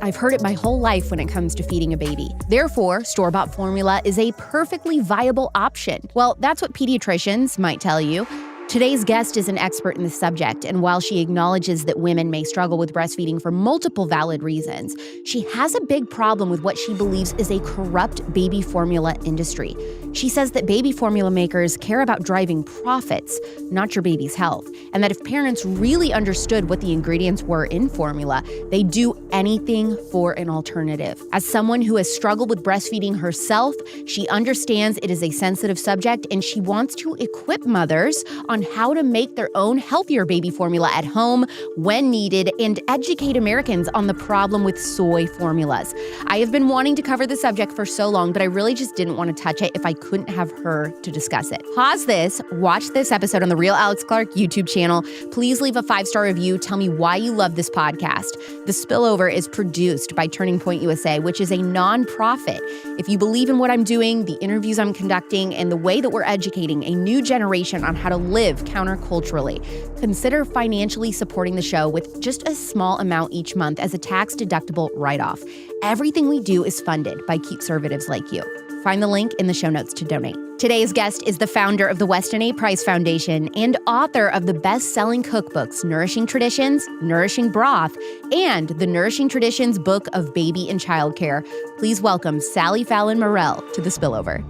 I've heard it my whole life when it comes to feeding a baby. Therefore, store-bought formula is a perfectly viable option. Well, that's what pediatricians might tell you. Today's guest is an expert in the subject, and while she acknowledges that women may struggle with breastfeeding for multiple valid reasons, she has a big problem with what she believes is a corrupt baby formula industry. She says that baby formula makers care about driving profits, not your baby's health, and that if parents really understood what the ingredients were in formula, they'd do anything for an alternative. As someone who has struggled with breastfeeding herself, she understands it is a sensitive subject, and she wants to equip mothers on how to make their own healthier baby formula at home when needed and educate Americans on the problem with soy formulas. I have been wanting to cover the subject for so long, but I really just didn't want to touch it if I couldn't have her to discuss it. Pause this, watch this episode on the Real Alex Clark YouTube channel. Please leave a 5-star review. Tell me why you love this podcast. The Spillover is produced by Turning Point USA, which is a nonprofit. If you believe in what I'm doing, the interviews I'm conducting, and the way that we're educating a new generation on how to live counterculturally, consider financially supporting the show with just a small amount each month as a tax-deductible write-off. Everything we do is funded by conservatives like you. Find the link in the show notes to donate. Today's guest is the founder of the Weston A Foundation and author of the best-selling cookbooks Nourishing Traditions, Nourishing Broth, and the Nourishing Traditions Book of Baby and Child Care. Please welcome Fallon Morell to The Spillover.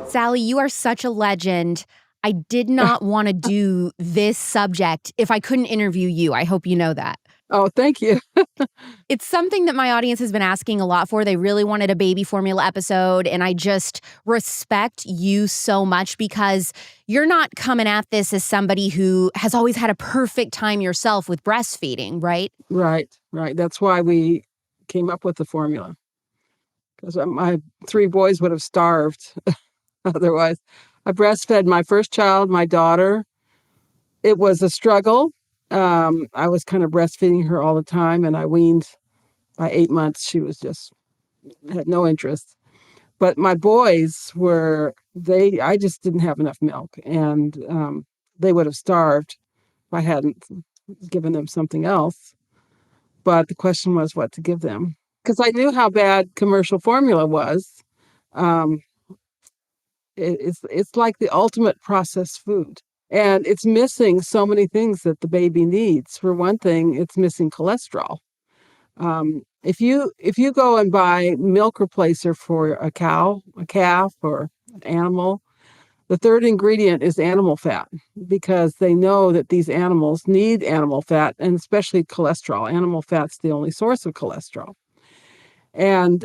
Sally, you are such a legend. I did not want to do this subject if I couldn't interview you. I hope you know that. Oh, thank you. It's something that my audience has been asking a lot for. They really wanted a baby formula episode, and I just respect you so much because you're not coming at this as somebody who has always had a perfect time yourself with breastfeeding, right? Right. That's why we came up with the formula. Because my 3 boys would have starved otherwise. I breastfed my first child, my daughter. It was a struggle. I was kind of breastfeeding her all the time, and I weaned by 8 months. She was had no interest. But my boys I just didn't have enough milk, and they would have starved if I hadn't given them something else. But the question was what to give them. Because I knew how bad commercial formula was. It's like the ultimate processed food. And it's missing so many things that the baby needs. For one thing, it's missing cholesterol. If you go and buy milk replacer for a cow, a calf, or an animal, the third ingredient is animal fat, because they know that these animals need animal fat, and especially cholesterol. Animal fat's the only source of cholesterol. And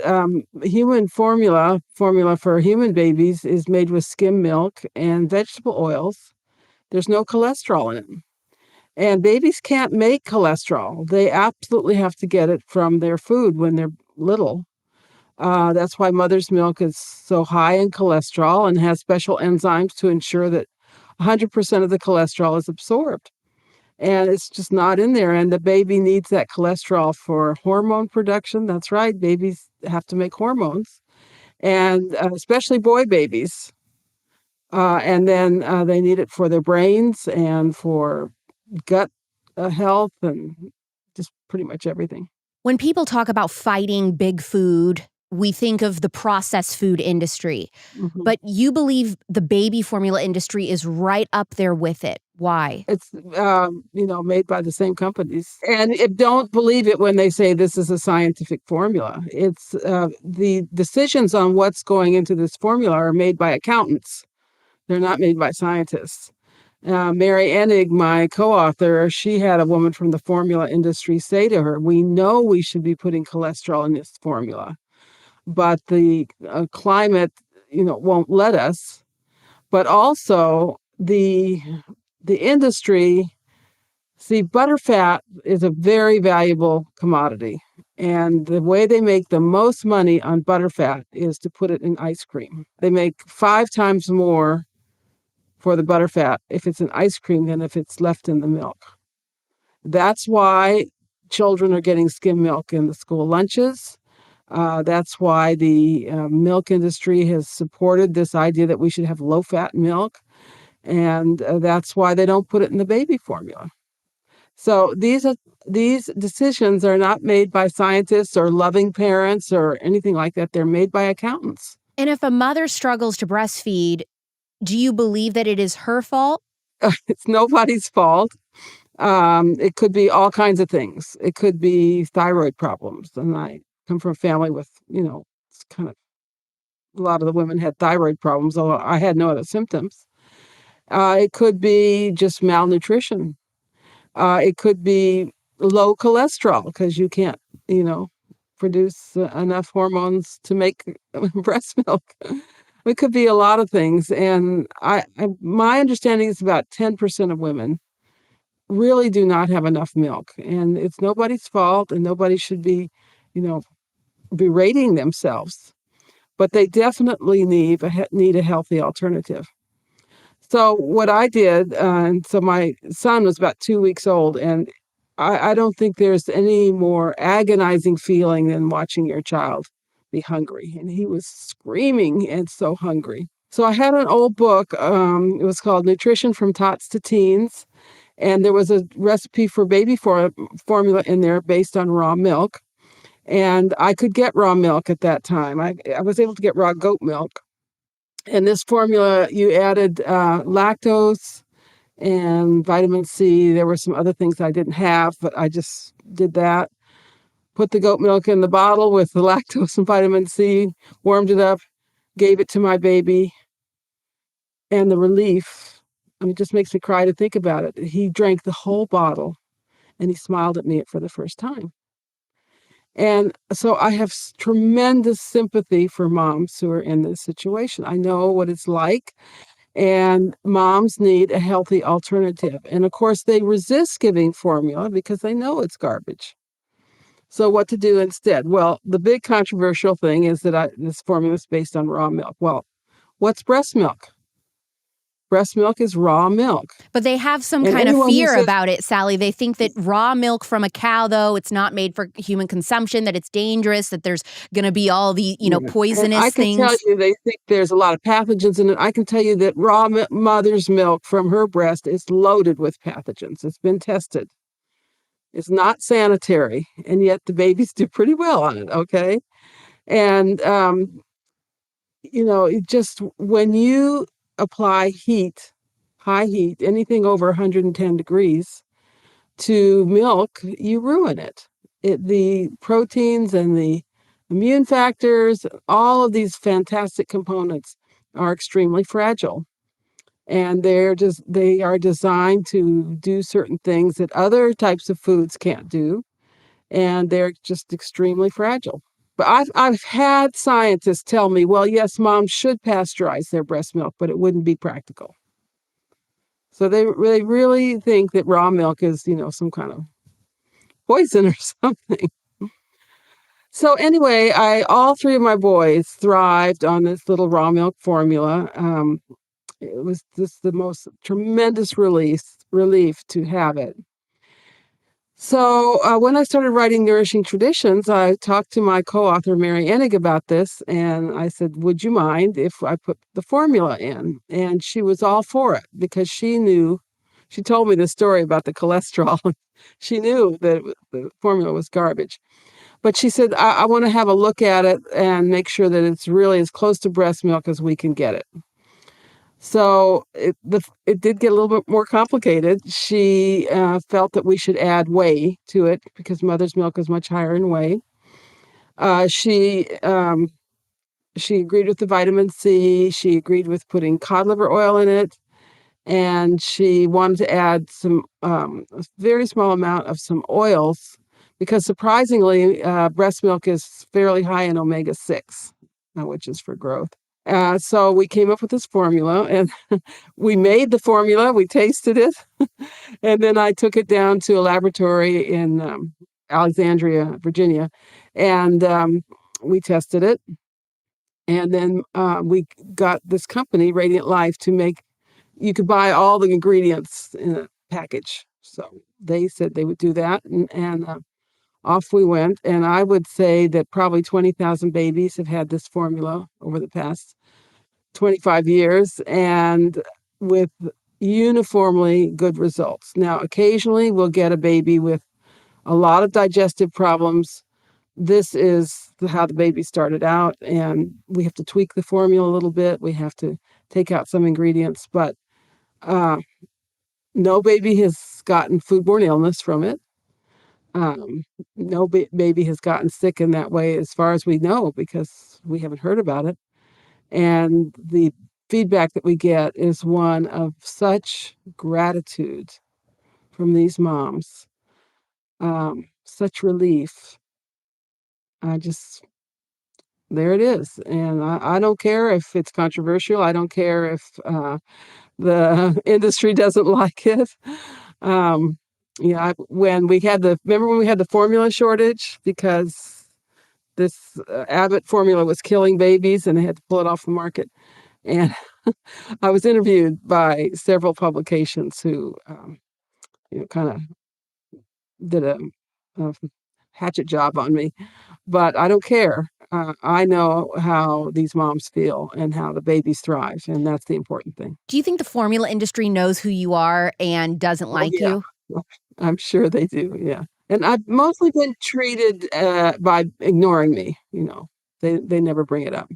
human formula for human babies is made with skim milk and vegetable oils. There's no cholesterol in it. And babies can't make cholesterol. They absolutely have to get it from their food when they're little. That's why mother's milk is so high in cholesterol and has special enzymes to ensure that 100% of the cholesterol is absorbed. And it's just not in there. And the baby needs that cholesterol for hormone production. That's right. Babies have to make hormones, and especially boy babies. And then they need it for their brains and for gut health and just pretty much everything. When people talk about fighting big food, we think of the processed food industry. Mm-hmm. But you believe the baby formula industry is right up there with it. Why? It's, made by the same companies. And don't believe it when they say this is a scientific formula. It's the decisions on what's going into this formula are made by accountants. They're not made by scientists. Mary Enig, my co-author, she had a woman from the formula industry say to her, we know we should be putting cholesterol in this formula, but the climate, won't let us. But also the industry, butterfat is a very valuable commodity. And the way they make the most money on butterfat is to put it in ice cream. They make 5 times more for the butterfat if it's in ice cream than if it's left in the milk. That's why children are getting skim milk in the school lunches. That's why the milk industry has supported this idea that we should have low-fat milk. And that's why they don't put it in the baby formula. So these these decisions are not made by scientists or loving parents or anything like that. They're made by accountants. And if a mother struggles to breastfeed, do you believe that it is her fault? It's nobody's fault. It could be all kinds of things. It could be thyroid problems. And I come from a family with, it's kind of a lot of the women had thyroid problems, although I had no other symptoms. It could be just malnutrition. It could be low cholesterol because you can't, produce enough hormones to make breast milk. It could be a lot of things. And my understanding is about 10% of women really do not have enough milk. And it's nobody's fault, and nobody should be, berating themselves. But they definitely need a healthy alternative. So what I did, and so my son was about 2 weeks old, and I don't think there's any more agonizing feeling than watching your child be hungry. And he was screaming and so hungry. So I had an old book. It was called Nutrition from Tots to Teens. And there was a recipe for baby formula in there based on raw milk. And I could get raw milk at that time. I was able to get raw goat milk. And this formula, you added lactose and vitamin C. There were some other things I didn't have, but I just did that. Put the goat milk in the bottle with the lactose and vitamin C, warmed it up, gave it to my baby. And the relief, it just makes me cry to think about it. He drank the whole bottle and he smiled at me for the first time. And so I have tremendous sympathy for moms who are in this situation. I know what it's like. And moms need a healthy alternative. And of course, they resist giving formula because they know it's garbage. So what to do instead? Well, the big controversial thing is that this formula is based on raw milk. Well, what's breast milk? Breast milk is raw milk. But they have some kind of fear about it, Sally. They think that raw milk from a cow, though, it's not made for human consumption, that it's dangerous, that there's going to be all the, poisonous things. I can tell you, they think there's a lot of pathogens in it. I can tell you that raw mother's milk from her breast is loaded with pathogens. It's been tested. It's not sanitary, and yet the babies do pretty well on it, okay? And, when you apply heat, high heat, anything over 110 degrees to milk, you ruin it. The proteins and the immune factors, all of these fantastic components are extremely fragile. And they are designed to do certain things that other types of foods can't do. And they're just extremely fragile. But I've had scientists tell me, well, yes, moms should pasteurize their breast milk, but it wouldn't be practical. So they really think that raw milk is, some kind of poison or something. So anyway, all three of my boys thrived on this little raw milk formula. It was just the most tremendous relief to have it. So when I started writing Nourishing Traditions, I talked to my co-author, Mary Enig, about this. And I said, would you mind if I put the formula in? And she was all for it because she told me the story about the cholesterol. She knew that the formula was garbage. But she said, I want to have a look at it and make sure that it's really as close to breast milk as we can get it. So it did get a little bit more complicated. She felt that we should add whey to it because mother's milk is much higher in whey. She agreed with the vitamin C. She agreed with putting cod liver oil in it. And she wanted to add a very small amount of some oils because surprisingly, breast milk is fairly high in omega-6, which is for growth. So we came up with this formula and we made the formula, we tasted it, and then I took it down to a laboratory in Alexandria, Virginia, and we tested it. And then we got this company, Radiant Life, you could buy all the ingredients in a package. So they said they would do that, and off we went. And I would say that probably 20,000 babies have had this formula over the past 25 years and with uniformly good results. Now, occasionally we'll get a baby with a lot of digestive problems. This is how the baby started out, and we have to tweak the formula a little bit. We have to take out some ingredients, but no baby has gotten foodborne illness from it. No baby has gotten sick in that way, as far as we know, because we haven't heard about it. And the feedback that we get is one of such gratitude from these moms, such relief. There it is. And I don't care if it's controversial. I don't care if the industry doesn't like it. Remember when we had the formula shortage because this Abbott formula was killing babies and they had to pull it off the market. And I was interviewed by several publications who, kind of did a hatchet job on me, but I don't care. I know how these moms feel and how the babies thrive, and that's the important thing. Do you think the formula industry knows who you are and doesn't like Yeah. you? I'm sure they do, yeah. And I've mostly been treated by ignoring me, They never bring it up.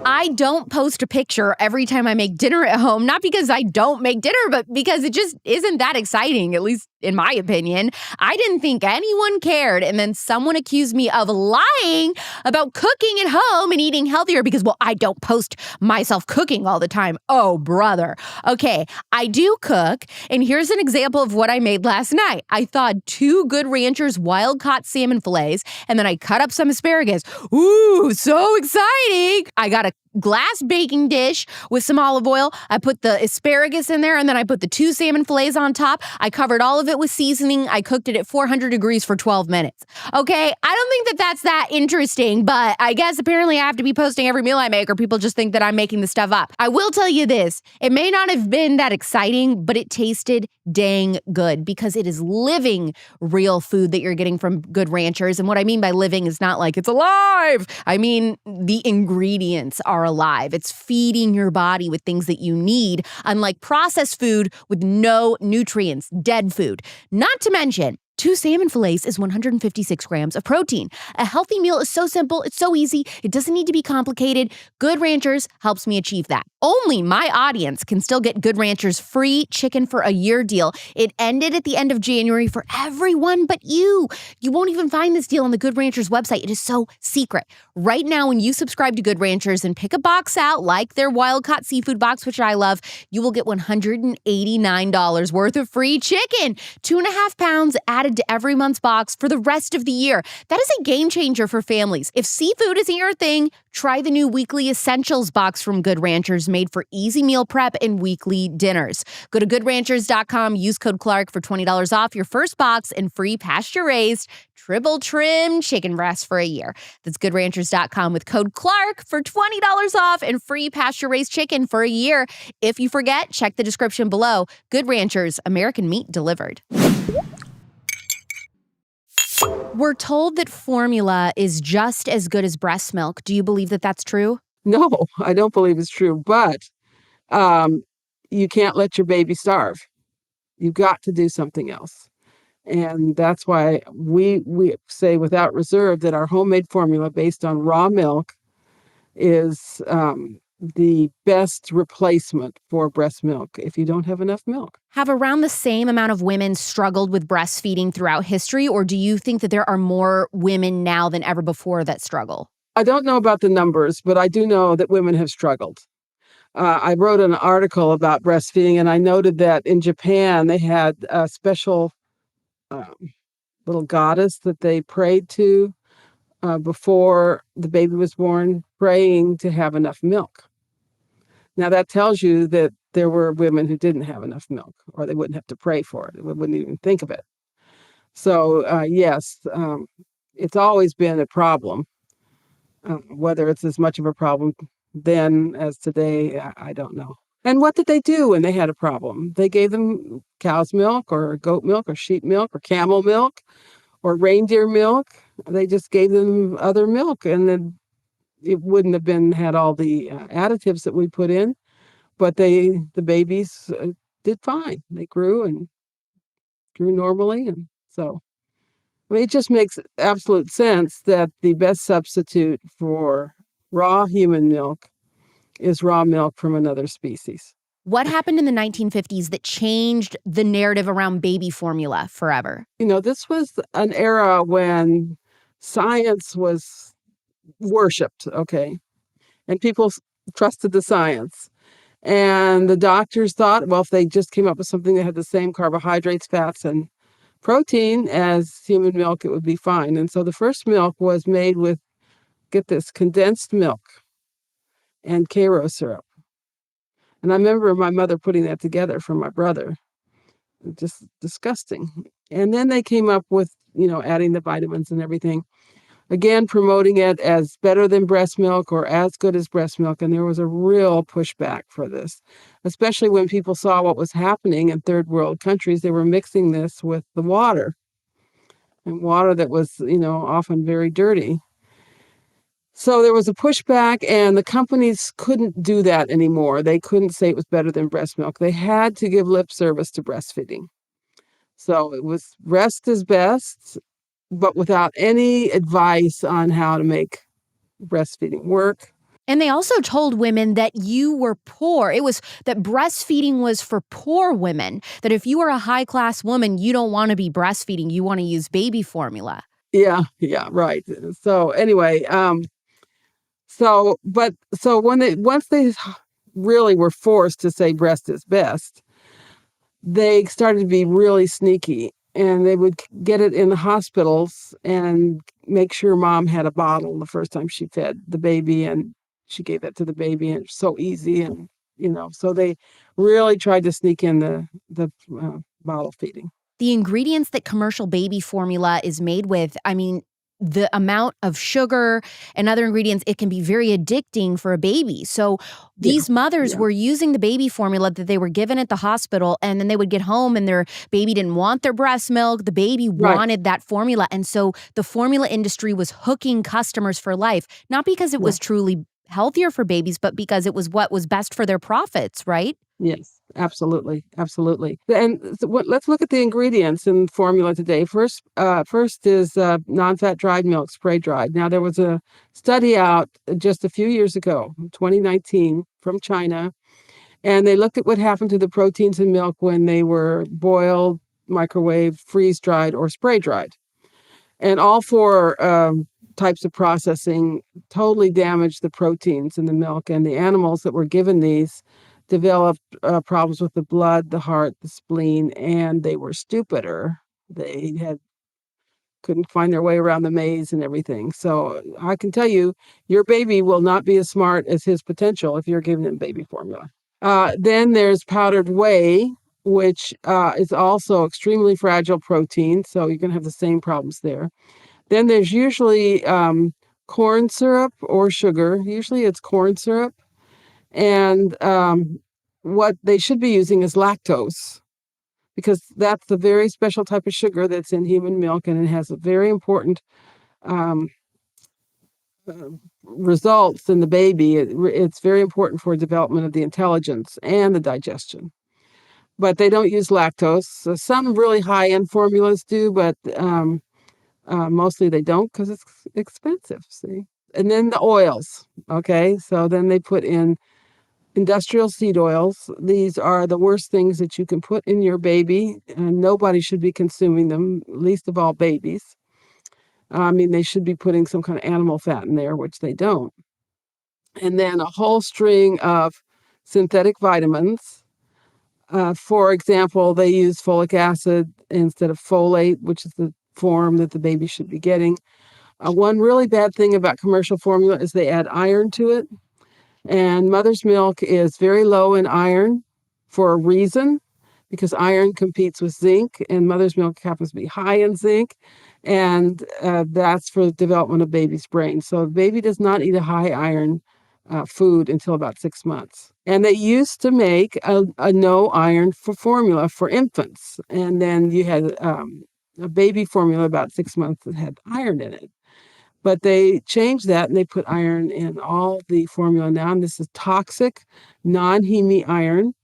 I don't post a picture every time I make dinner at home, not because I don't make dinner, but because it just isn't that exciting, at least in my opinion. I didn't think anyone cared, and then someone accused me of lying about cooking at home and eating healthier because, well, I don't post myself cooking all the time. Oh, brother. Okay, I do cook, and here's an example of what I made last night. I thawed 2 Good Ranchers wild-caught salmon fillets, and then I cut up some asparagus. Ooh, so exciting! I got a glass baking dish with some olive oil. I put the asparagus in there, and then I put the 2 salmon fillets on top. I covered all of it with seasoning. I cooked it at 400 degrees for 12 minutes. Okay, I don't think that that's that interesting, but I guess apparently I have to be posting every meal I make or people just think that I'm making the stuff up. I will tell you this, it may not have been that exciting, but it tasted dang good because it is living real food that you're getting from Good Ranchers. And what I mean by living is not like it's alive. I mean, the ingredients are alive. It's feeding your body with things that you need, unlike processed food with no nutrients, dead food. Not to mention, 2 salmon fillets is 156 grams of protein. A healthy meal is so simple, it's so easy, it doesn't need to be complicated. Good Ranchers helps me achieve that. Only my audience can still get Good Ranchers free chicken for a year deal. It ended at the end of January for everyone but you. You won't even find this deal on the Good Ranchers website. It is so secret. Right now, when you subscribe to Good Ranchers and pick a box out, like their wild-caught seafood box, which I love, you will get $189 worth of free chicken. 2.5 pounds added to every month's box for the rest of the year. That is a game changer for families. If seafood isn't your thing, try the new weekly essentials box from Good Ranchers, made for easy meal prep and weekly dinners. Go to goodranchers.com, use code Clark for $20 off your first box and free pasture-raised, triple trim chicken breast for a year. That's goodranchers.com with code Clark for $20 off and free pasture-raised chicken for a year. If you forget, check the description below. Good Ranchers, American meat delivered. We're told that formula is just as good as breast milk. Do you believe that that's true? No, I don't believe it's true, but you can't let your baby starve. You've got to do something else. And that's why we say without reserve that our homemade formula based on raw milk is the best replacement for breast milk if you don't have enough milk. Have around the same amount of women struggled with breastfeeding throughout history, or do you think that there are more women now than ever before that struggle? I don't know about the numbers, but I do know that women have struggled. I wrote an article about breastfeeding, and I noted that in Japan, they had a special little goddess that they prayed to before the baby was born, praying to have enough milk. Now, that tells you that there were women who didn't have enough milk, or they wouldn't have to pray for it. They wouldn't even think of it. So, yes, it's always been a problem. Whether it's as much of a problem then as today, I don't know. And what did they do when they had a problem? They gave them cow's milk or goat milk or sheep milk or camel milk or reindeer milk. They just gave them other milk, and then it wouldn't have had all the additives that we put in, but the babies did fine. They grew and grew normally. And so, I mean, it just makes absolute sense that the best substitute for raw human milk is raw milk from another species. What happened in the 1950s that changed the narrative around baby formula forever? This was an era when science was worshipped, okay? And people trusted the science. And the doctors thought, well, if they just came up with something that had the same carbohydrates, fats, and protein as human milk, it would be fine. And so the first milk was made with, get this, condensed milk and Karo syrup. And I remember my mother putting that together for my brother. Just disgusting. And then they came up with, adding the vitamins and everything. Again, promoting it as better than breast milk or as good as breast milk. And there was a real pushback for this, especially when people saw what was happening in third world countries. They were mixing this with the water, and water that was, often very dirty. So there was a pushback, and the companies couldn't do that anymore. They couldn't say it was better than breast milk. They had to give lip service to breastfeeding. So it was breast is best, but without any advice on how to make breastfeeding work. And they also told women that you were poor. It was that breastfeeding was for poor women, that if you were a high-class woman, you don't want to be breastfeeding, you want to use baby formula. Yeah, right. So anyway, once they really were forced to say breast is best, they started to be really sneaky, and they would get it in the hospitals and make sure mom had a bottle the first time she fed the baby, and she gave that to the baby, and it's so easy. And so they really tried to sneak in the bottle feeding. The ingredients that commercial baby formula is made with, I mean, the amount of sugar and other ingredients, it can be very addicting for a baby. So these mothers were using the baby formula that they were given at the hospital, and then they would get home and their baby didn't want their breast milk. The baby wanted that formula. And so the formula industry was hooking customers for life, not because it was truly healthier for babies, but because it was what was best for their profits, right? Yes, absolutely. Absolutely. And let's look at the ingredients in formula today. First is non-fat dried milk, spray dried. Now, there was a study out just a few years ago, 2019, from China, and they looked at what happened to the proteins in milk when they were boiled, microwaved, freeze dried, or spray dried. And all four types of processing totally damaged the proteins in the milk, and the animals that were given these developed problems with the blood, the heart, the spleen, and they were stupider. They couldn't find their way around the maze and everything. So I can tell you, your baby will not be as smart as his potential if you're giving him baby formula. Then there's powdered whey, which is also extremely fragile protein, so you're going to have the same problems there. Then there's usually corn syrup or sugar. Usually it's corn syrup. And what they should be using is lactose, because that's the very special type of sugar that's in human milk, and it has a very important results in the baby. It's very important for development of the intelligence and the digestion. But they don't use lactose. So some really high-end formulas do, but mostly they don't because it's expensive, see? And then the oils, okay? So then they put in industrial seed oils. These are the worst things that you can put in your baby, and nobody should be consuming them, least of all babies. I mean, they should be putting some kind of animal fat in there, which they don't. And then a whole string of synthetic vitamins. For example, they use folic acid instead of folate, which is the form that the baby should be getting. One really bad thing about commercial formula is they add iron to it. And mother's milk is very low in iron for a reason, because iron competes with zinc, and mother's milk happens to be high in zinc, and that's for the development of baby's brain. So the baby does not eat a high iron food until about 6 months. And they used to make a no iron formula for infants, and then you had a baby formula about 6 months that had iron in it. But they changed that, and they put iron in all the formula now. And this is toxic, non-heme iron.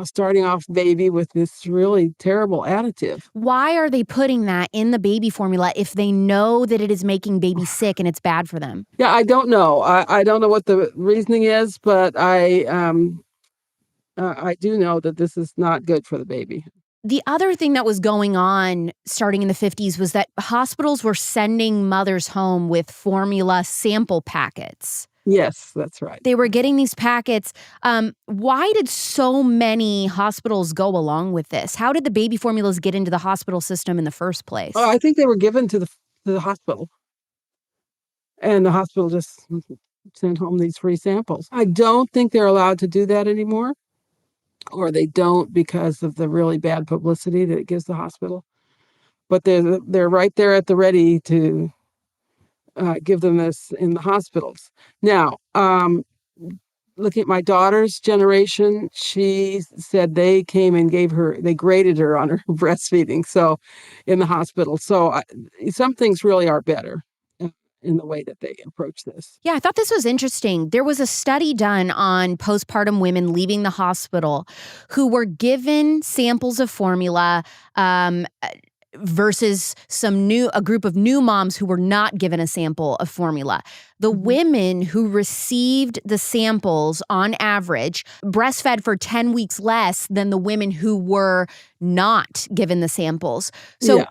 starting off baby with this really terrible additive. Why are they putting that in the baby formula if they know that it is making babies sick and it's bad for them? Yeah, I don't know. I don't know what the reasoning is, but I do know that this is not good for the baby. The other thing that was going on starting in the 50s was that hospitals were sending mothers home with formula sample packets. Yes, that's right. They were getting these packets. Why did so many hospitals go along with this? How did the baby formulas get into the hospital system in the first place? Oh, I think they were given to the hospital, and the hospital just sent home these free samples. I don't think they're allowed to do that anymore, or they don't because of the really bad publicity that it gives the hospital. But they're right there at the ready to give them this in the hospitals. Now, looking at my daughter's generation, she said they came and they graded her on her breastfeeding. So in the hospital. So some things really are better in the way that they approach this. Yeah, I thought this was interesting. There was a study done on postpartum women leaving the hospital who were given samples of formula versus a group of new moms who were not given a sample of formula. The women who received the samples on average breastfed for 10 weeks less than the women who were not given the samples. So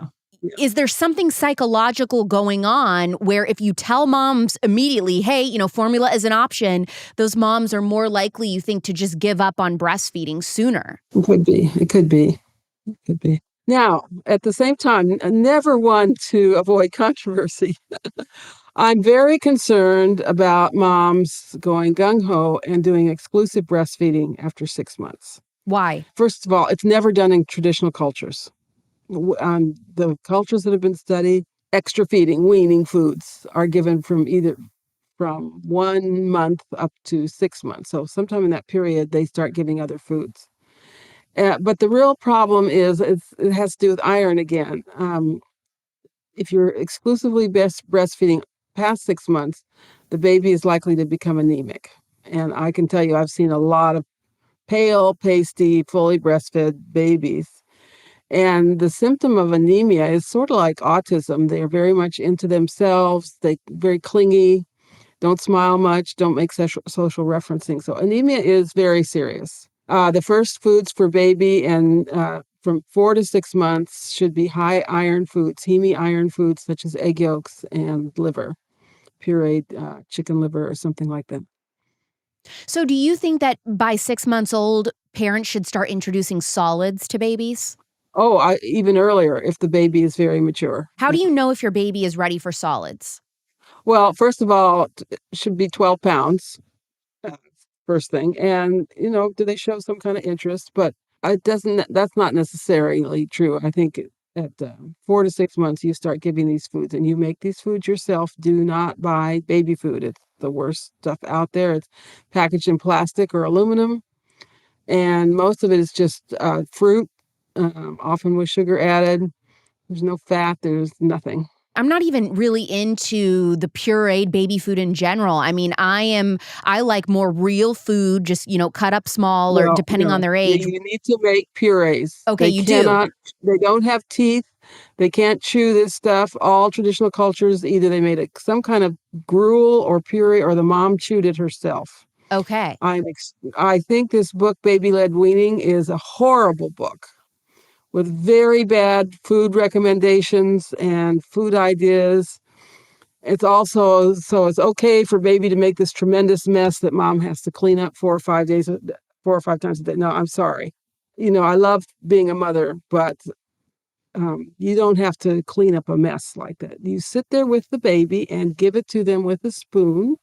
is there something psychological going on where if you tell moms immediately, hey, formula is an option, those moms are more likely, you think, to just give up on breastfeeding sooner? It could be. It could be. It could be. Now, at the same time, never one to avoid controversy. I'm very concerned about moms going gung-ho and doing exclusive breastfeeding after 6 months. Why? First of all, it's never done in traditional cultures. The cultures that have been studied, extra feeding, weaning foods are given from 1 month up to 6 months. So sometime in that period, they start giving other foods. But the real problem is it has to do with iron again. If you're exclusively breastfeeding past 6 months, the baby is likely to become anemic. And I can tell you, I've seen a lot of pale, pasty, fully breastfed babies. And the symptom of anemia is sort of like autism. They're very much into themselves. They're very clingy, don't smile much, don't make social referencing. So anemia is very serious. The first foods for baby and from 4 to 6 months should be high iron foods, heme iron foods such as egg yolks and liver, pureed chicken liver or something like that. So do you think that by 6 months old, parents should start introducing solids to babies? Oh, even earlier if the baby is very mature. How do you know if your baby is ready for solids? Well, first of all, it should be 12 pounds. First thing. And, do they show some kind of interest? But that's not necessarily true. I think at 4 to 6 months, you start giving these foods and you make these foods yourself. Do not buy baby food. It's the worst stuff out there. It's packaged in plastic or aluminum. And most of it is just fruit, often with sugar added. There's no fat. There's nothing. I'm not even really into the pureed baby food in general. I mean, I like more real food, just, cut up small or depending on their age. You need to make purees. Okay, you do. They don't have teeth. They can't chew this stuff. All traditional cultures, either they made some kind of gruel or puree or the mom chewed it herself. Okay. I think this book, Baby-Led Weaning, is a horrible book with very bad food recommendations and food ideas. It's also, so it's okay for baby to make this tremendous mess that mom has to clean up 4 or 5 times a day. No, I'm sorry. I love being a mother, but you don't have to clean up a mess like that. You sit there with the baby and give it to them with a spoon,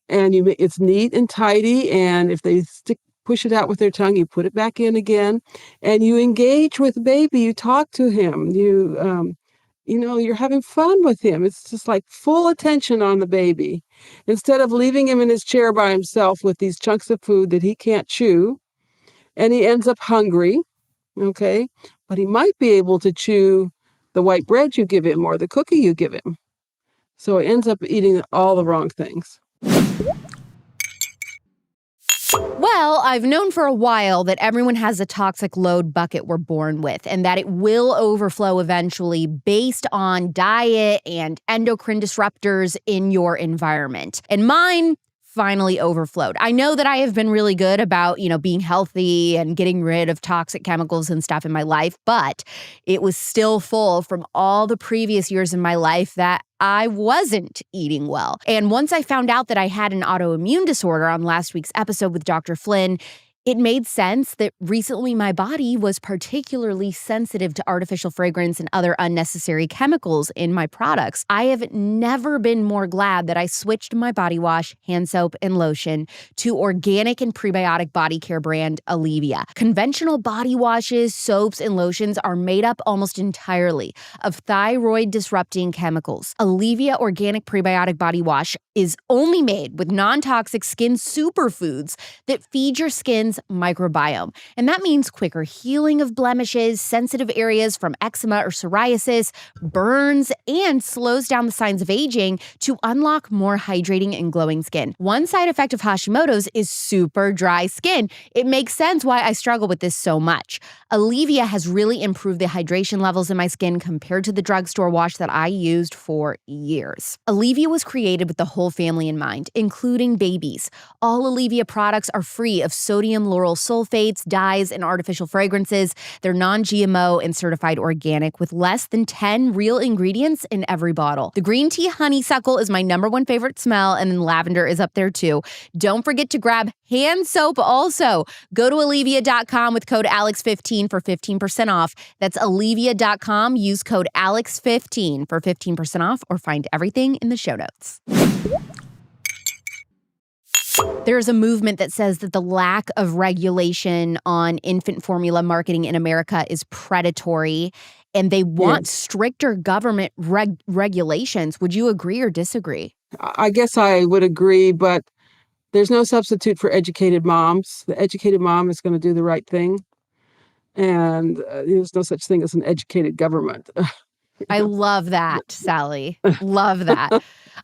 and it's neat and tidy. And if they push it out with their tongue, you put it back in again, and you engage with the baby. You talk to him. You're having fun with him. It's just like full attention on the baby instead of leaving him in his chair by himself with these chunks of food that he can't chew, and he ends up hungry. Okay, but he might be able to chew the white bread you give him or the cookie you give him. So he ends up eating all the wrong things. Well, I've known for a while that everyone has a toxic load bucket we're born with, and that it will overflow eventually based on diet and endocrine disruptors in your environment. And mine finally overflowed. I know that I have been really good about, being healthy and getting rid of toxic chemicals and stuff in my life, but it was still full from all the previous years in my life that I wasn't eating well. And once I found out that I had an autoimmune disorder on last week's episode with Dr. Flynn, it made sense that recently my body was particularly sensitive to artificial fragrance and other unnecessary chemicals in my products. I have never been more glad that I switched my body wash, hand soap, and lotion to organic and prebiotic body care brand Alivia. Conventional body washes, soaps, and lotions are made up almost entirely of thyroid-disrupting chemicals. Alivia Organic Prebiotic Body Wash is only made with non-toxic skin superfoods that feed your skin's microbiome. And that means quicker healing of blemishes, sensitive areas from eczema or psoriasis, burns, and slows down the signs of aging to unlock more hydrating and glowing skin. One side effect of Hashimoto's is super dry skin. It makes sense why I struggle with this so much. Alivia has really improved the hydration levels in my skin compared to the drugstore wash that I used for years. Alivia was created with the whole family in mind, including babies. All Alivia products are free of sodium lauryl sulfates, dyes, and artificial fragrances. They're non-GMO and certified organic with less than 10 real ingredients in every bottle. The green tea honeysuckle is my number one favorite smell, and then lavender is up there too. Don't forget to grab hand soap also. Go to Alivia.com with code ALEX15 for 15% off. That's Alivia.com. Use code ALEX15 for 15% off or find everything in the show notes. There's a movement that says that the lack of regulation on infant formula marketing in America is predatory, and they want stricter government regulations. Would you agree or disagree? I guess I would agree, but there's no substitute for educated moms. The educated mom is going to do the right thing. And there's no such thing as an educated government. I love that, Sally. Love that.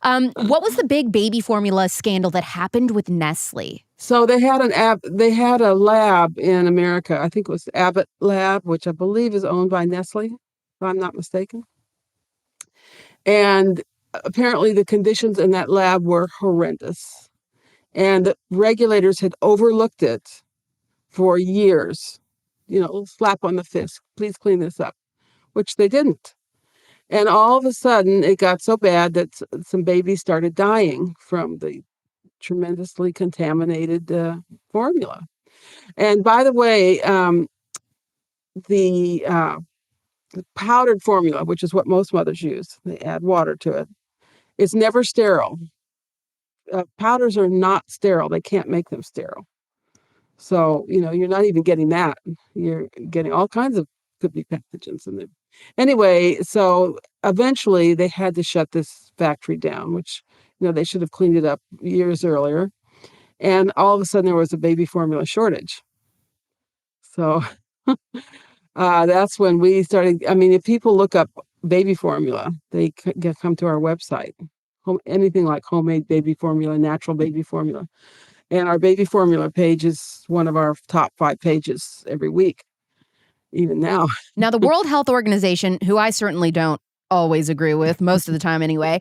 What was the big baby formula scandal that happened with Nestle? So they had a lab in America. I think it was Abbott Lab, which I believe is owned by Nestle, if I'm not mistaken. And apparently the conditions in that lab were horrendous. And the regulators had overlooked it for years. Slap on the fist, please clean this up, which they didn't. And all of a sudden, it got so bad that some babies started dying from the tremendously contaminated formula. And by the way, the powdered formula, which is what most mothers use, they add water to it, is never sterile. Powders are not sterile. They can't make them sterile. So, you're not even getting that. You're getting all kinds of could be pathogens in there. Anyway, so eventually they had to shut this factory down, which, they should have cleaned it up years earlier. And all of a sudden there was a baby formula shortage. So that's when we started. I mean, if people look up baby formula, they come to our website. Anything like homemade baby formula, natural baby formula. And our baby formula page is one of our top 5 pages every week, even now. Now, the World Health Organization, who I certainly don't always agree with, most of the time anyway,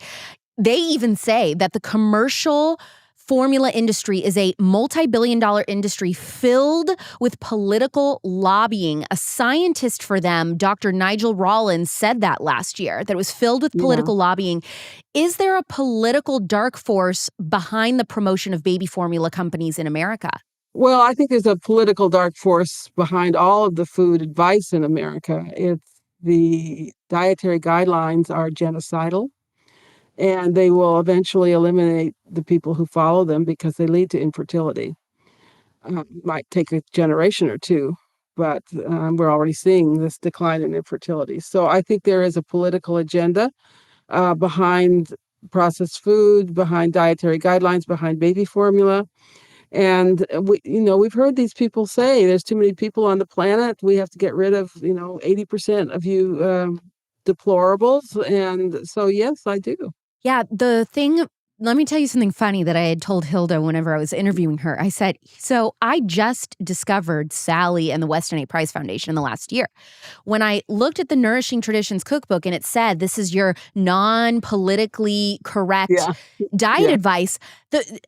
they even say that the commercial formula industry is a multi-billion-dollar industry filled with political lobbying. A scientist for them, Dr. Nigel Rawlins, said that last year, that it was filled with political lobbying. Is there a political dark force behind the promotion of baby formula companies in America? Well, I think there's a political dark force behind all of the food advice in America. It's the dietary guidelines are genocidal. And they will eventually eliminate the people who follow them because they lead to infertility. Might take a generation or two, but we're already seeing this decline in infertility. So I think there is a political agenda behind processed food, behind dietary guidelines, behind baby formula. And we've heard these people say there's too many people on the planet. We have to get rid of 80% of you deplorables. And so yes, I do. Yeah, the thing Let me tell you something funny that I had told Hilda whenever I was interviewing her. I said, so I just discovered Sally and the Weston A Foundation in the last year. When I looked at the Nourishing Traditions cookbook and it said, this is your non-politically correct Yeah. diet Yeah. advice,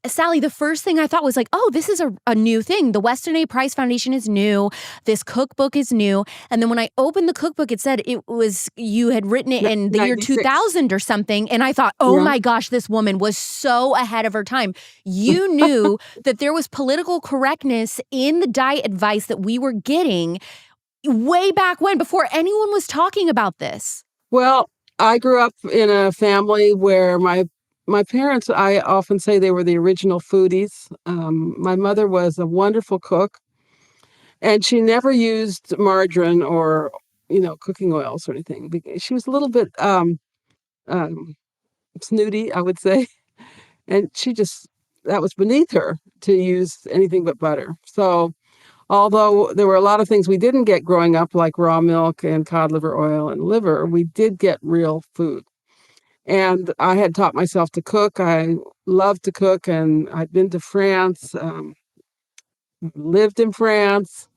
Sally, the first thing I thought was like, oh, this is a new thing. The Weston A. Price Foundation is new. This cookbook is new. And then when I opened the cookbook, it said you had written it in the year 96. 2000 or something. And I thought, oh Yeah. my gosh, this woman was so ahead of her time. You knew that there was political correctness in the diet advice that we were getting way back when, before anyone was talking about this. Well, I grew up in a family where my parents, I often say they were the original foodies. My mother was a wonderful cook, and she never used margarine or, cooking oils or anything. She was a little bit um, snooty, I would say, and that was beneath her to use anything but butter. So, although there were a lot of things we didn't get growing up, like raw milk and cod liver oil and liver, we did get real food. And I had taught myself to cook. I loved to cook, and I'd been to France, lived in France,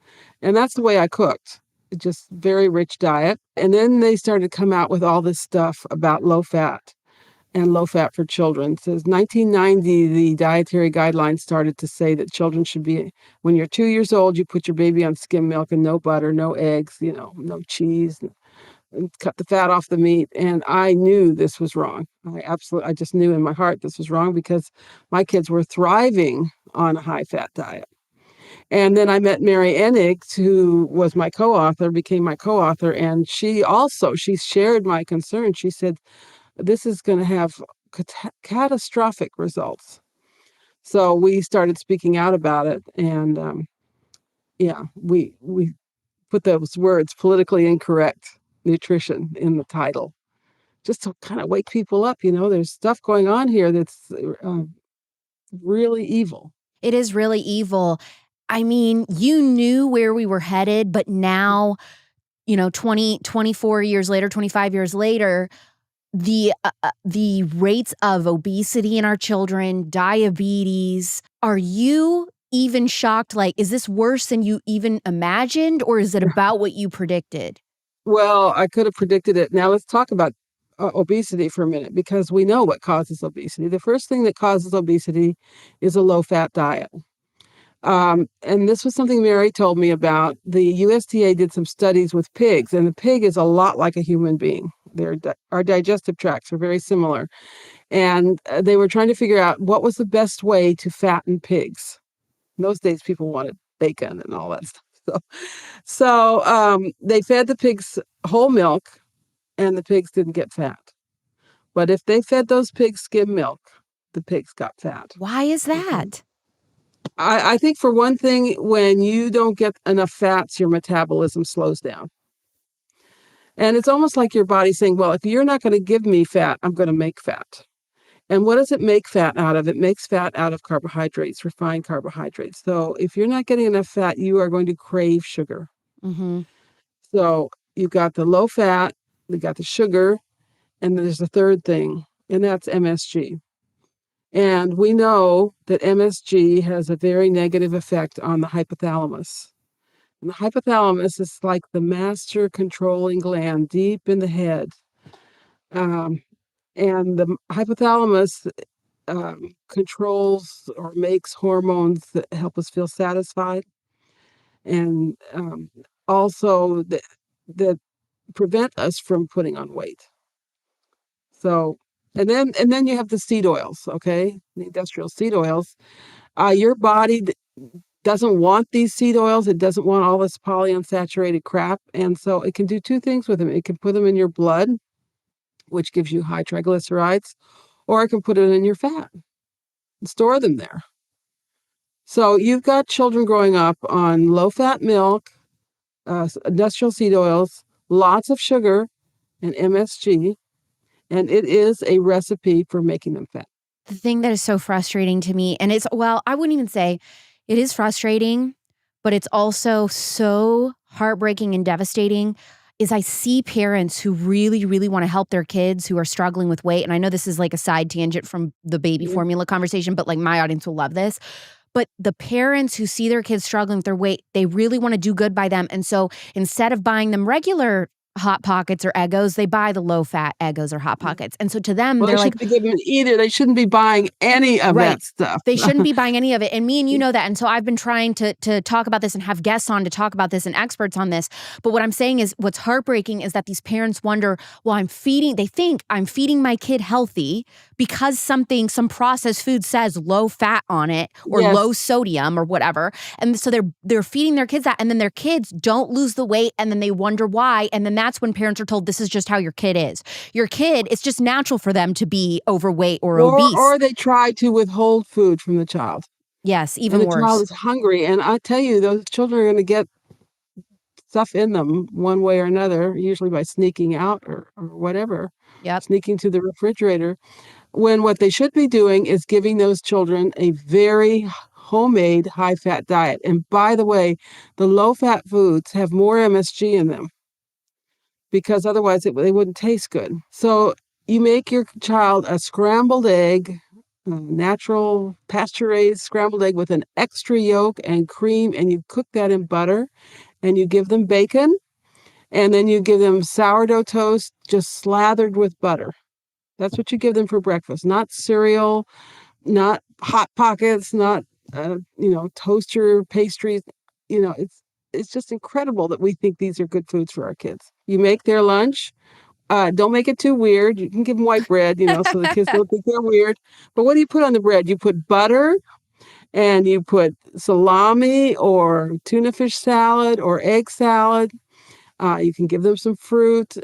and that's the way I cooked. Just very rich diet. And then they started to come out with all this stuff about low fat and low fat for children. Since 1990, the dietary guidelines started to say that children should be, when you're 2 years old, you put your baby on skim milk and no butter, no eggs, no cheese, and cut the fat off the meat. And I knew this was wrong. I just knew in my heart this was wrong because my kids were thriving on a high fat diet. And then I met Mary Ennig, who was my co-author, became my co-author. And she shared my concern. She said, this is going to have catastrophic results. So we started speaking out about it. And we put those words, politically incorrect nutrition, in the title, just to kind of wake people up. There's stuff going on here that's really evil. It is really evil. I mean, you knew where we were headed, but now, 24 years later, 25 years later, the rates of obesity in our children, diabetes, are you even shocked? Like, is this worse than you even imagined, or is it about what you predicted? Well, I could have predicted it. Now let's talk about obesity for a minute, because we know what causes obesity. The first thing that causes obesity is a low-fat diet. And this was something Mary told me about. The USDA did some studies with pigs, and the pig is a lot like a human being. Our digestive tracts are very similar. And they were trying to figure out what was the best way to fatten pigs. In those days, people wanted bacon and all that stuff. So they fed the pigs whole milk, and the pigs didn't get fat. But if they fed those pigs skim milk, the pigs got fat. Why is that? I think, for one thing, when you don't get enough fats, your metabolism slows down. And it's almost like your body saying, well, if you're not going to give me fat, I'm going to make fat. And what does it make fat out of? It makes fat out of carbohydrates, refined carbohydrates. So if you're not getting enough fat, you are going to crave sugar. Mm-hmm. So you've got the low fat, you've got the sugar, and there's a third thing, and that's MSG. And we know that MSG has a very negative effect on the hypothalamus. And the hypothalamus is like the master controlling gland deep in the head. And the hypothalamus controls or makes hormones that help us feel satisfied, and also that prevent us from putting on weight. So, and then you have the seed oils, okay? The industrial seed oils. Your body doesn't want these seed oils. It doesn't want all this polyunsaturated crap. And so it can do two things with them. It can put them in your blood, which gives you high triglycerides, or it can put it in your fat and store them there. So you've got children growing up on low-fat milk, industrial seed oils, lots of sugar, and MSG, and it is a recipe for making them fat. The thing that is so frustrating to me, and I wouldn't even say it is frustrating, but it's also so heartbreaking and devastating, is I see parents who really, really want to help their kids who are struggling with weight. And I know this is like a side tangent from the baby Yeah. formula conversation, but like my audience will love this. But the parents who see their kids struggling with their weight, they really want to do good by them. And so instead of buying them regular Hot Pockets or Eggos, they buy the low-fat Eggos or Hot Pockets. And so to them, Well, they they're like, shouldn't be giving it either. They shouldn't be buying any of right. that stuff. They shouldn't be buying any of it. And me and you know that. And so I've been trying to talk about this and have guests on to talk about this and experts on this. But what I'm saying is what's heartbreaking is that these parents wonder, well, they think I'm feeding my kid healthy because some processed food says low fat on it or Yes. low sodium or whatever. And so they're feeding their kids that. And then their kids don't lose the weight. And then they wonder why. And then that's when parents are told this is just how your kid is. Your kid, it's just natural for them to be overweight or obese. Or they try to withhold food from the child. Yes, even And the child worse. is hungry. And I tell you, those children are going to get stuff in them one way or another, usually by sneaking out or whatever, Yep. sneaking to the refrigerator, when what they should be doing is giving those children a very homemade high-fat diet. And by the way, the low-fat foods have more MSG in them because otherwise they wouldn't taste good. So you make your child a scrambled egg, natural pasture-raised scrambled egg with an extra yolk and cream, and you cook that in butter, and you give them bacon, and then you give them sourdough toast just slathered with butter. That's what you give them for breakfast, not cereal, not Hot Pockets, not toaster pastries. It's just incredible that we think these are good foods for our kids. You make their lunch. Don't make it too weird. You can give them white bread, so the kids don't think they're weird. But what do you put on the bread? You put butter, and you put salami or tuna fish salad or egg salad. You can give them some fruit.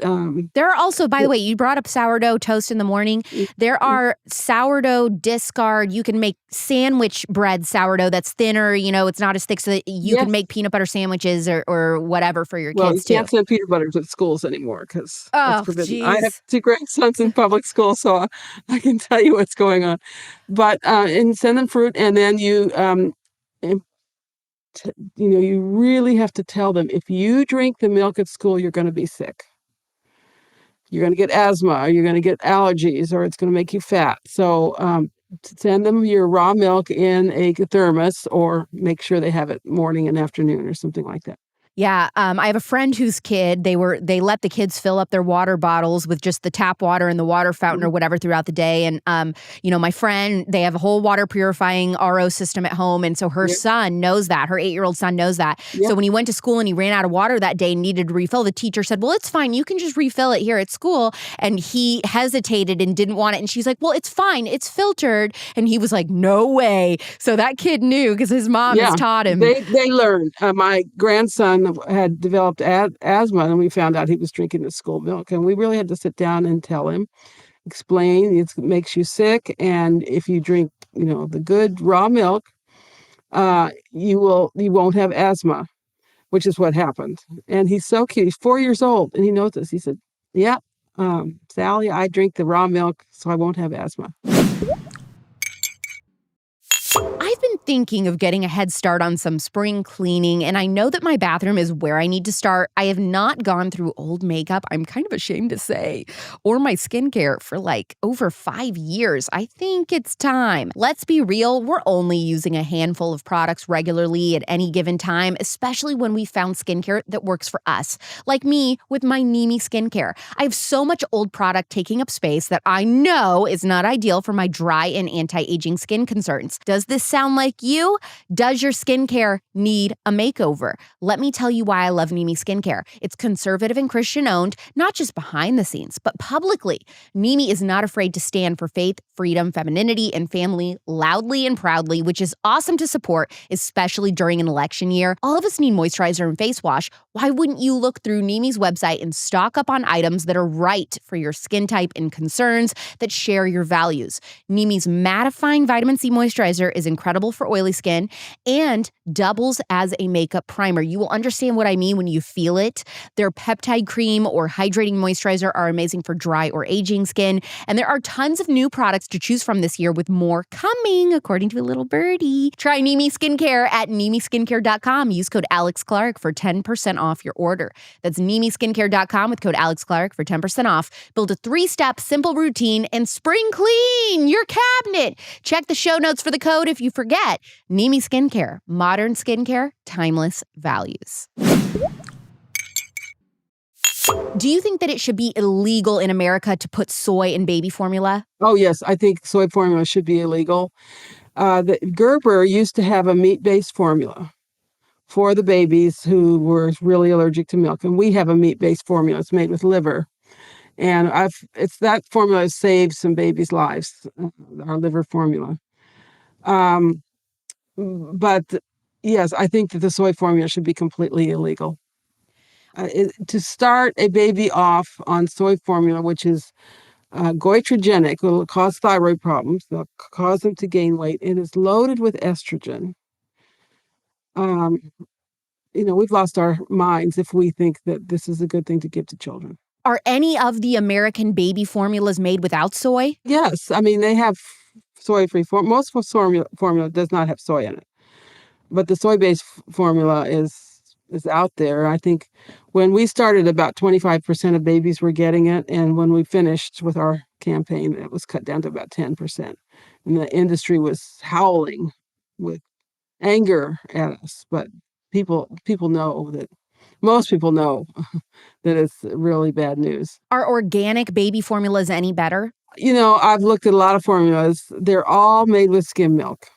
There are also, by the way, you brought up sourdough toast in the morning. There are sourdough discard. You can make sandwich bread sourdough that's thinner. It's not as thick, so that you can make peanut butter sandwiches or whatever for your kids too. You can't send peanut butter to schools anymore because that's forbidden. Geez. I have 2 grandsons in public school, so I can tell you what's going on. But and send them fruit, and then you you really have to tell them, if you drink the milk at school, you're going to be sick. You're going to get asthma, or you're going to get allergies, or it's going to make you fat. So send them your raw milk in a thermos, or make sure they have it morning and afternoon or something like that. Yeah, I have a friend whose kid, they let the kids fill up their water bottles with just the tap water and the water fountain or whatever throughout the day. And, my friend, they have a whole water purifying RO system at home. And so her son knows that. Her 8-year-old son knows that. So when he went to school and he ran out of water that day and needed to refill, the teacher said, well, it's fine. You can just refill it here at school. And he hesitated and didn't want it. And she's like, well, it's fine. It's filtered. And he was like, no way. So that kid knew because his mom has taught him. They learned. My grandson had developed asthma, and we found out he was drinking the school milk, and we really had to sit down and tell him, explain it makes you sick, and if you drink the good raw milk, you won't have asthma, which is what happened. And he's so cute. He's 4 years old, and he knows this. He said, yeah, Sally, I drink the raw milk so I won't have asthma. I've been thinking of getting a head start on some spring cleaning, and I know that my bathroom is where I need to start. I have not gone through old makeup, I'm kind of ashamed to say, or my skincare for like over 5 years. I think it's time. Let's be real, we're only using a handful of products regularly at any given time, especially when we found skincare that works for us. Like me with my Nimi skincare. I have so much old product taking up space that I know is not ideal for my dry and anti-aging skin concerns. Does this sound like you? Does your skincare need a makeover? Let me tell you why I love Nimi Skincare. It's conservative and Christian owned, not just behind the scenes, but publicly. Nimi is not afraid to stand for faith, freedom, femininity, and family loudly and proudly, which is awesome to support, especially during an election year. All of us need moisturizer and face wash. Why wouldn't you look through Nimi's website and stock up on items that are right for your skin type and concerns that share your values? Nimi's mattifying vitamin C moisturizer is incredible for for oily skin and doubles as a makeup primer. You will understand what I mean when you feel it. Their peptide cream or hydrating moisturizer are amazing for dry or aging skin. And there are tons of new products to choose from this year with more coming, according to a little birdie. Try Nimi Skincare at NimiSkincare.com. Use code Alex Clark for 10% off your order. That's NimiSkincare.com with code Alex Clark for 10% off. Build a 3-step simple routine and spring clean your cabinet. Check the show notes for the code if you forget. Nimi Skincare, modern skincare, timeless values. Do you think that it should be illegal in America to put soy in baby formula? Oh, yes, I think soy formula should be illegal. The Gerber used to have a meat-based formula for the babies who were really allergic to milk, and we have a meat-based formula. It's made with liver, and that formula has saved some babies' lives. Our liver formula, but yes, I think that the soy formula should be completely illegal. To start a baby off on soy formula, which is goitrogenic, will cause thyroid problems, they'll cause them to gain weight, and is loaded with estrogen. We've lost our minds if we think that this is a good thing to give to children. Are any of the American baby formulas made without soy? Yes, I mean, they have soy-free most formula does not have soy in it, but the soy-based formula is out there. I think when we started, about 25% of babies were getting it, and when we finished with our campaign, it was cut down to about 10%. And the industry was howling with anger at us, but most people know that it's really bad news. Are organic baby formulas any better? I've looked at a lot of formulas. They're all made with skim milk.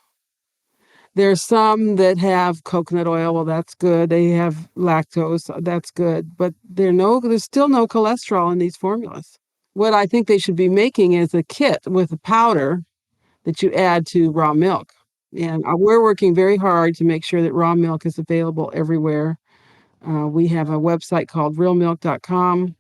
There's some that have coconut oil. Well, that's good. They have lactose. That's good. But there's still no cholesterol in these formulas. What I think they should be making is a kit with a powder that you add to raw milk. And we're working very hard to make sure that raw milk is available everywhere. We have a website called realmilk.com,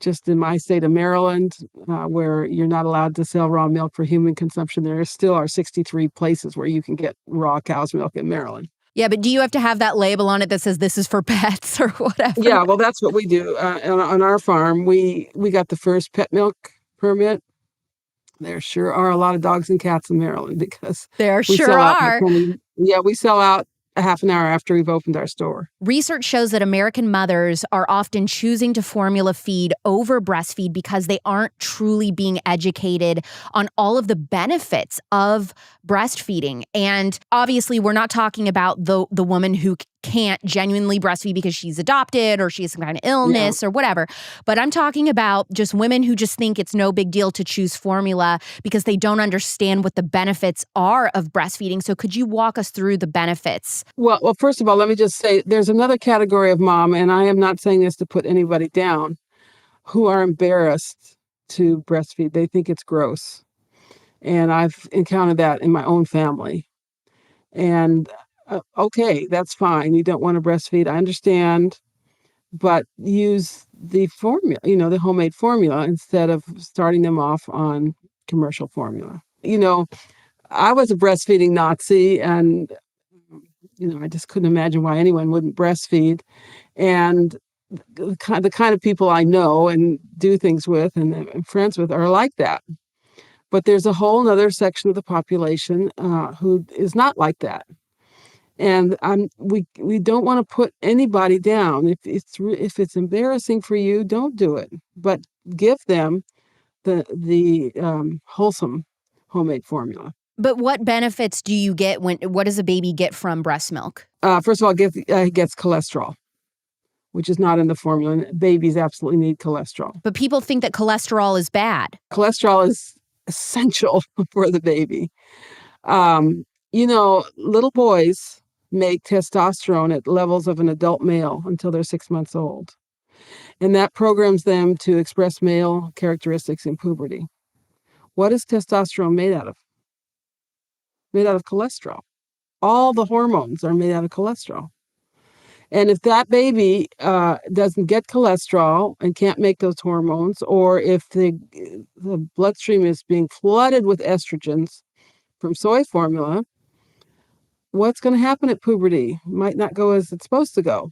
just in my state of Maryland, where you're not allowed to sell raw milk for human consumption. There still are 63 places where you can get raw cow's milk in Maryland. Yeah, but do you have to have that label on it that says this is for pets or whatever? Yeah, well, that's what we do. On our farm, we got the first pet milk permit. There sure are a lot of dogs and cats in Maryland because there sure are. We sell out a half an hour after we've opened our store. Research shows that American mothers are often choosing to formula feed over breastfeed because they aren't truly being educated on all of the benefits of breastfeeding. And obviously, we're not talking about the woman who can't genuinely breastfeed because she's adopted or she has some kind of illness or whatever. But I'm talking about just women who just think it's no big deal to choose formula because they don't understand what the benefits are of breastfeeding. So could you walk us through the benefits? Well, first of all, let me just say there's another category of mom, and I am not saying this to put anybody down, who are embarrassed to breastfeed. They think it's gross. And I've encountered that in my own family. And okay, that's fine. You don't want to breastfeed. I understand. But use the formula, the homemade formula, instead of starting them off on commercial formula. I was a breastfeeding Nazi, and I just couldn't imagine why anyone wouldn't breastfeed. And the kind of people I know and do things with and am friends with are like that. But there's a whole other section of the population who is not like that. And we don't want to put anybody down. If it's embarrassing for you, don't do it. But give them the wholesome homemade formula. But what benefits do you get what does a baby get from breast milk? First of all, it gets cholesterol, which is not in the formula. And babies absolutely need cholesterol. But people think that cholesterol is bad. Cholesterol is essential for the baby. Little boys make testosterone at levels of an adult male until they're 6 months old. And that programs them to express male characteristics in puberty. What is testosterone made out of? Made out of cholesterol. All the hormones are made out of cholesterol. And if that baby doesn't get cholesterol and can't make those hormones, or if the bloodstream is being flooded with estrogens from soy formula, what's going to happen at puberty might not go as it's supposed to go.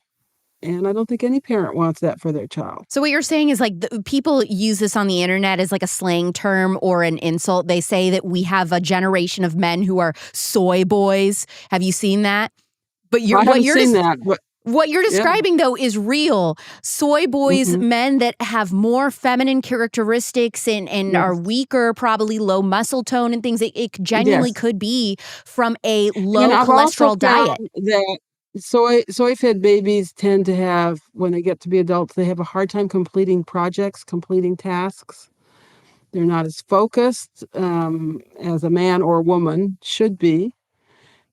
And I don't think any parent wants that for their child. So what you're saying is like people use this on the internet as like a slang term or an insult. They say that we have a generation of men who are soy boys. Have you seen that? But I haven't seen that, but what you're yeah. describing, though, is real. Soy boys, Mhm. men that have more feminine characteristics and are Yes. weaker, probably low muscle tone and things. It genuinely Yes. could be from a And low I've also cholesterol diet. found that soy-fed babies tend to have, when they get to be adults, they have a hard time completing projects, completing tasks. They're not as focused as a man or a woman should be.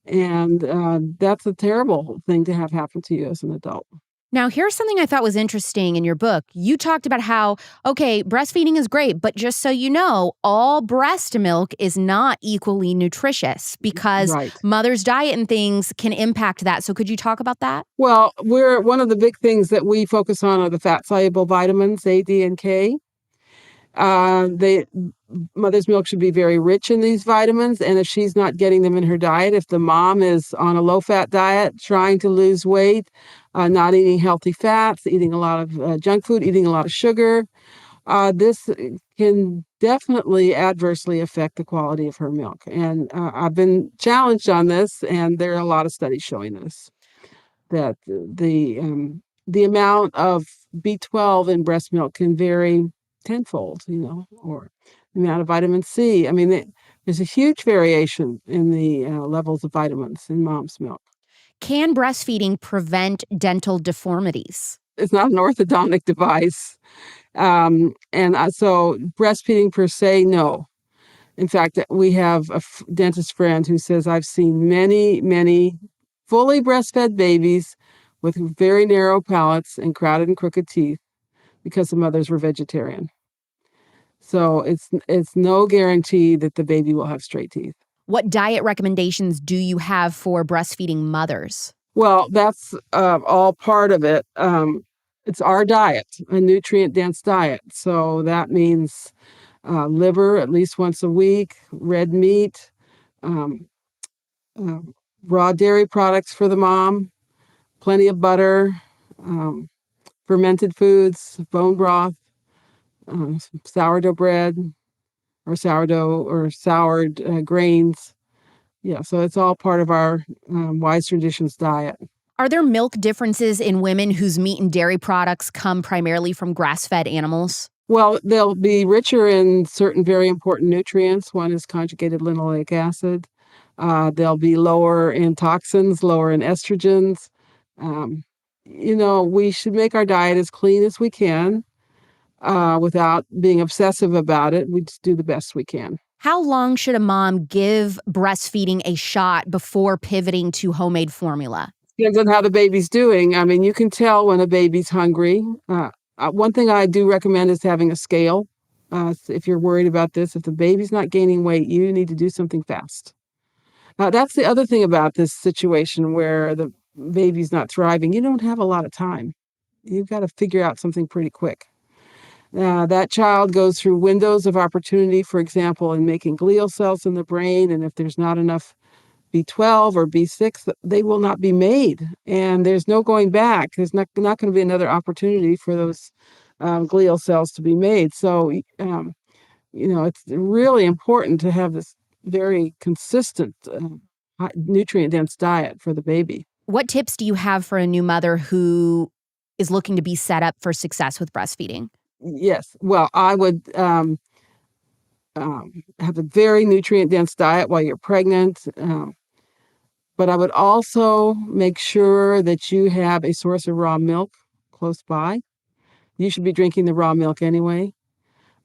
And that's a terrible thing to have happen to you as an adult. Now, here's something I thought was interesting in your book. You talked about how, okay, breastfeeding is great, but just so you know, all breast milk is not equally nutritious because Right. mother's diet and things can impact that. So could you talk about that? Well, one of the big things that we focus on are the fat-soluble vitamins, A, D, and K. They Mother's milk should be very rich in these vitamins, and if she's not getting them in her diet, if the mom is on a low-fat diet, trying to lose weight, not eating healthy fats, eating a lot of junk food, eating a lot of sugar, this can definitely adversely affect the quality of her milk. And I've been challenged on this, and there are a lot of studies showing this, that the amount of B12 in breast milk can vary tenfold, or the amount of vitamin C. I mean, there's a huge variation in the levels of vitamins in mom's milk. Can breastfeeding prevent dental deformities? It's not an orthodontic device. So breastfeeding per se, no. In fact, we have a dentist friend who says, I've seen many, many fully breastfed babies with very narrow palates and crowded and crooked teeth because the mothers were vegetarian. So it's no guarantee that the baby will have straight teeth. What diet recommendations do you have for breastfeeding mothers? Well, that's all part of it. It's our diet, a nutrient-dense diet. So that means liver at least once a week, red meat, um, uh, raw dairy products for the mom, plenty of butter, um, fermented foods, bone broth, sourdough bread, or sourdough or soured grains. Yeah, so it's all part of our Wise Traditions diet. Are there milk differences in women whose meat and dairy products come primarily from grass-fed animals? Well, they'll be richer in certain very important nutrients. One is conjugated linoleic acid. They'll be lower in toxins, lower in estrogens. We should make our diet as clean as we can without being obsessive about it. We just do the best we can. How long should a mom give breastfeeding a shot before pivoting to homemade formula? Depends on how the baby's doing. I mean, you can tell when a baby's hungry. One thing I do recommend is having a scale. If you're worried about this, if the baby's not gaining weight, you need to do something fast. That's the other thing about this situation where the baby's not thriving. You don't have a lot of time. You've got to figure out something pretty quick. That child goes through windows of opportunity, for example, in making glial cells in the brain. And if there's not enough B12 or B6, they will not be made. And there's no going back. There's not going to be another opportunity for those glial cells to be made. So, it's really important to have this very consistent nutrient-dense diet for the baby. What tips do you have for a new mother who is looking to be set up for success with breastfeeding? Yes. Well, I would have a very nutrient-dense diet while you're pregnant. But I would also make sure that you have a source of raw milk close by. You should be drinking the raw milk anyway.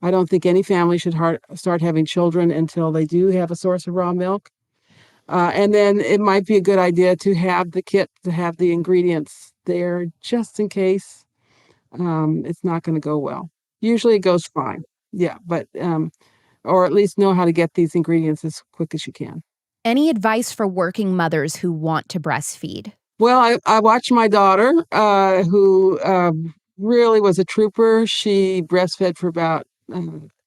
I don't think any family should start having children until they do have a source of raw milk. And then it might be a good idea to have the kit, to have the ingredients there just in case it's not going to go well. Usually it goes fine. Yeah, but or at least know how to get these ingredients as quick as you can. Any advice for working mothers who want to breastfeed? Well, I watched my daughter, who really was a trooper. She breastfed for about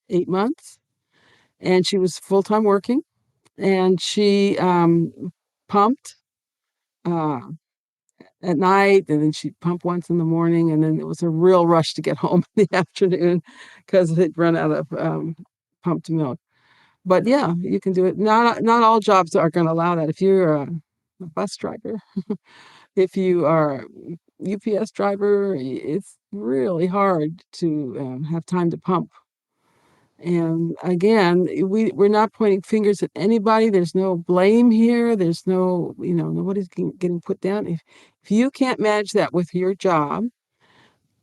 8 months, and she was full-time working, and she pumped uh, at night, and then she'd pump once in the morning, and then it was a real rush to get home in the afternoon because they'd run out of pumped milk. But yeah, you can do it. Not all jobs are going to allow that. If you're a bus driver, if you are a UPS driver, it's really hard to have time to pump. And again, we're not pointing fingers at anybody. There's no blame here. There's no, nobody's getting put down. If you can't manage that with your job,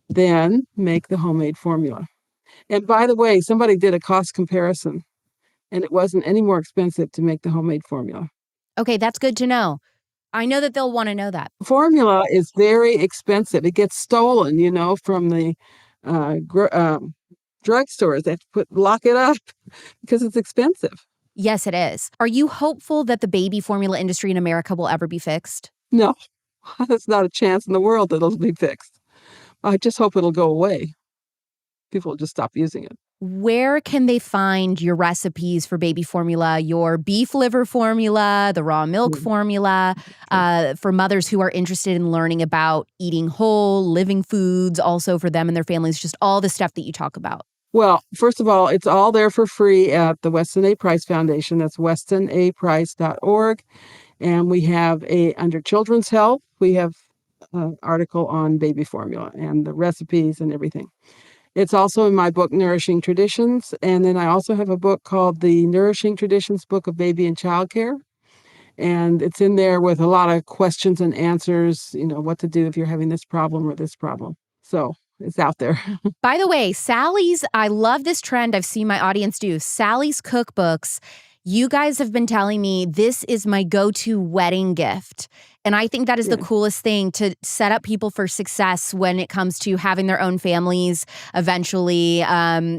then make the homemade formula. And by the way, somebody did a cost comparison, and it wasn't any more expensive to make the homemade formula. Okay, that's good to know. I know that they'll want to know that. Formula is very expensive. It gets stolen, from the drugstores. They have to lock it up because it's expensive. Yes, it is. Are you hopeful that the baby formula industry in America will ever be fixed? No, there's not a chance in the world that it'll be fixed. I just hope it'll go away. People will just stop using it. Where can they find your recipes for baby formula, your beef liver formula, the raw milk formula, for mothers who are interested in learning about eating whole, living foods, also for them and their families, just all the stuff that you talk about? Well, first of all, it's all there for free at the Weston A. Price Foundation. That's westonaprice.org. And we have under Children's Health, we have an article on baby formula and the recipes and everything. It's also in my book, Nourishing Traditions. And then I also have a book called the Nourishing Traditions Book of Baby and Child Care. And it's in there with a lot of questions and answers, what to do if you're having this problem or this problem. So it's out there. By the way, Sally's, I love this trend I've seen my audience do. Sally's cookbooks. You guys have been telling me this is my go-to wedding gift. And I think that is the coolest thing to set up people for success when it comes to having their own families eventually,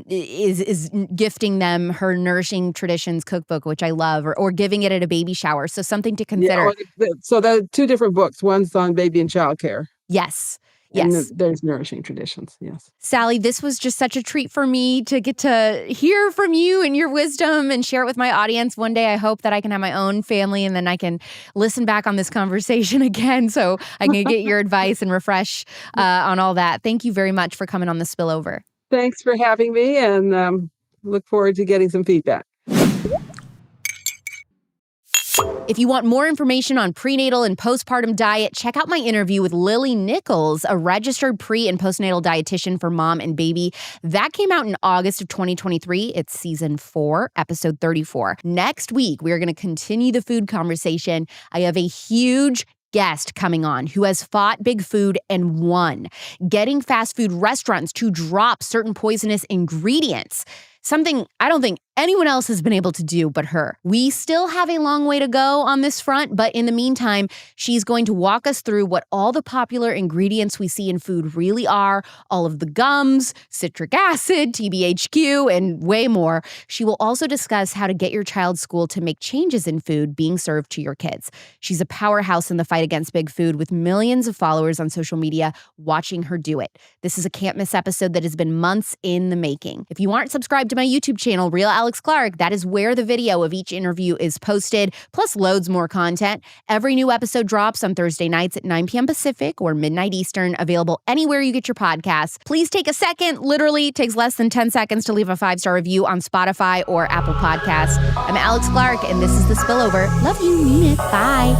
is gifting them her Nourishing Traditions cookbook, which I love, or giving it at a baby shower. So something to consider. Yeah, so there are two different books. One's on baby and child care. Yes. And yes. There's Nourishing Traditions. Yes. Sally, this was just such a treat for me to get to hear from you and your wisdom and share it with my audience. One day, I hope that I can have my own family and then I can listen back on this conversation again so I can get your advice and refresh on all that. Thank you very much for coming on the Spillover. Thanks for having me, and look forward to getting some feedback. If you want more information on prenatal and postpartum diet, check out my interview with Lily Nichols, a registered pre- and postnatal dietitian for mom and baby. That came out in August of 2023. It's season 4, episode 34. Next week, we are going to continue the food conversation. I have a huge guest coming on who has fought big food and won, getting fast food restaurants to drop certain poisonous ingredients. Something I don't think anyone else has been able to do but her. We still have a long way to go on this front, but in the meantime, she's going to walk us through what all the popular ingredients we see in food really are, all of the gums, citric acid, TBHQ, and way more. She will also discuss how to get your child's school to make changes in food being served to your kids. She's a powerhouse in the fight against big food with millions of followers on social media watching her do it. This is a can't miss episode that has been months in the making. If you aren't subscribed to my YouTube channel, Real Alex Clark, that is where the video of each interview is posted, plus loads more content. Every new episode drops on Thursday nights at 9 p.m. Pacific or midnight Eastern, available anywhere you get your podcasts. Please take a second, literally takes less than 10 seconds to leave a 5-star review on Spotify or Apple Podcasts. I'm Alex Clark, and this is The Spillover. Love you, mean it. Bye.